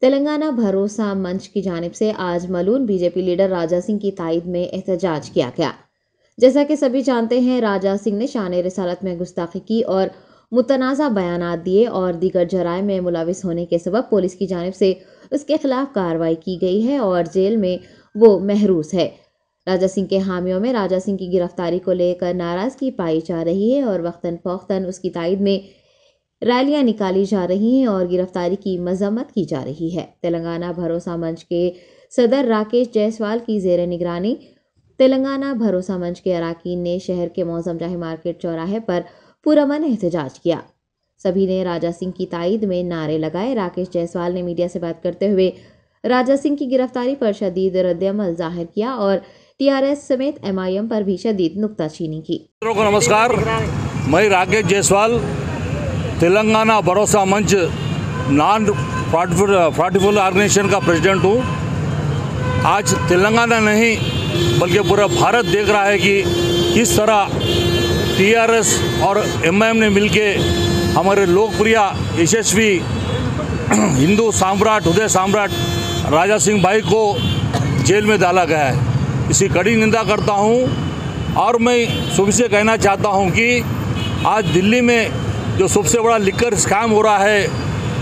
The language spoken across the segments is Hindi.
तेलंगाना भरोसा मंच की जानिब से आज मलून बीजेपी लीडर राजा सिंह की ताईद में एहतजाज किया गया। जैसा कि सभी जानते हैं, राजा सिंह ने शान रिसालत में गुस्ताखी की और मुतनाज़ा बयानात दिए और दीगर जराए में मुलविस होने के सबब पुलिस की जानिब से उसके खिलाफ कार्रवाई की गई है और जेल में वो महरूस है। राजा सिंह के हामियों में राजा सिंह की गिरफ्तारी को लेकर नाराजगी पाई जा रही है और वक्तन फौक्तन उसकी ताईद में रैलियां निकाली जा रही हैं और गिरफ्तारी की मजम्मत की जा रही है। तेलंगाना भरोसा मंच के सदर राकेश जायसवाल की जेर निगरानी तेलंगाना भरोसा मंच के अरकान ने शहर के मौजम जाही मार्केट चौराहे पर पुरअमन एहतजाज किया। सभी ने राजा सिंह की ताईद में नारे लगाए। राकेश जायसवाल ने मीडिया से बात करते हुए राजा सिंह की गिरफ्तारी पर शदीद रद्द-ए-अमल जाहिर किया और टीआरएस समेत एमआईएम पर भी शदीद नुक्ताचीनी की। नमस्कार, मैं राकेश जायसवाल तेलंगाना भरोसा मंच नॉन प्रॉफिटेबल ऑर्गेनाइजेशन का प्रेसिडेंट हूँ। आज तेलंगाना नहीं बल्कि पूरा भारत देख रहा है कि किस तरह टीआरएस और एमआईएम ने मिलके हमारे लोकप्रिय यशस्वी हिंदू सम्राट उदय सम्राट राजा सिंह भाई को जेल में डाला गया है। इसकी कड़ी निंदा करता हूँ और मैं सभी से कहना चाहता हूँ कि आज दिल्ली में जो सबसे बड़ा लिकर स्कैम हो रहा है,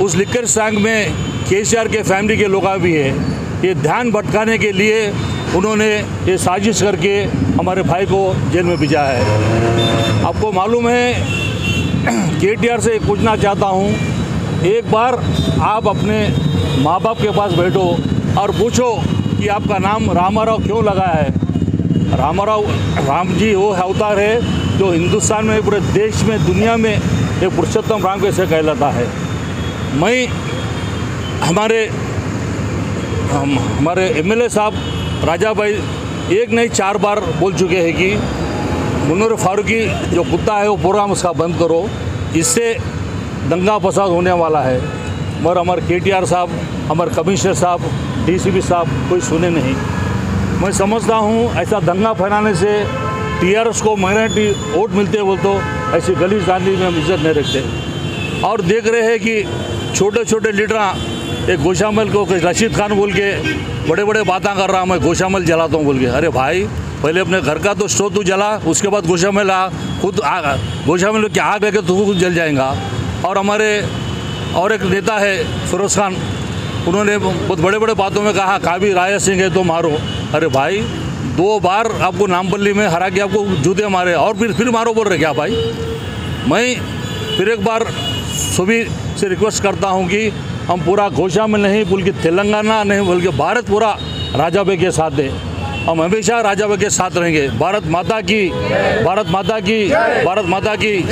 उस लिकर स्कैम में केसीआर के फैमिली के लोग भी है। ये ध्यान भटकाने के लिए उन्होंने ये साजिश करके हमारे भाई को जेल में भेजा है। आपको मालूम है, केटीआर से पूछना चाहता हूँ, एक बार आप अपने माँ बाप के पास बैठो और पूछो कि आपका नाम रामाराव क्यों लगा है। राम जी वो अवतार है जो हिंदुस्तान में, पूरे देश में, दुनिया में एक पुरुषोत्तम राम कैसे कहलाता है। मैं हमारे एमएलए साहब राजा भाई एक नहीं 4 बार बोल चुके हैं कि मुनव्वर फारूकी जो कुत्ता है वो प्रोग्राम उसका बंद करो, इससे दंगा फसाद होने वाला है। मगर हमारे केटीआर साहब, हमारे कमिश्नर साहब, डीसीपी साहब कोई सुने नहीं। मैं समझता हूँ ऐसा दंगा फैलाने से टीआरएस को माइनॉरिटी वोट मिलते बोल तो ऐसी गली दाली में हम इज्जत नहीं रखते। और देख रहे हैं कि छोटे छोटे लीडर एक गोशामल को रशीद खान बोल के बड़े बड़े बातें कर रहा, मैं गोशामल जलाता हूँ बोल के। अरे भाई, पहले अपने घर का तो स्टोव तू जला, उसके बाद गोशामल खुद गोशामल की आग लगे तो खुद जल जाएगा। और हमारे और एक नेता है फिरोज खान, उन्होंने बहुत बड़े बड़े बातों में कहा काबी राजा सिंह है तो मारो। अरे भाई, 2 बार आपको नामपल्ली में हरा के आपको जूते मारे और फिर मारो बोल रहे क्या भाई। मैं फिर एक बार सभी से रिक्वेस्ट करता हूं कि हम पूरा गोशामल नहीं बल्कि तेलंगाना नहीं बल्कि भारत पूरा राजा भाई के साथ है। हम हमेशा राजा भाई के साथ रहेंगे। भारत माता की, भारत माता की, भारत माता की।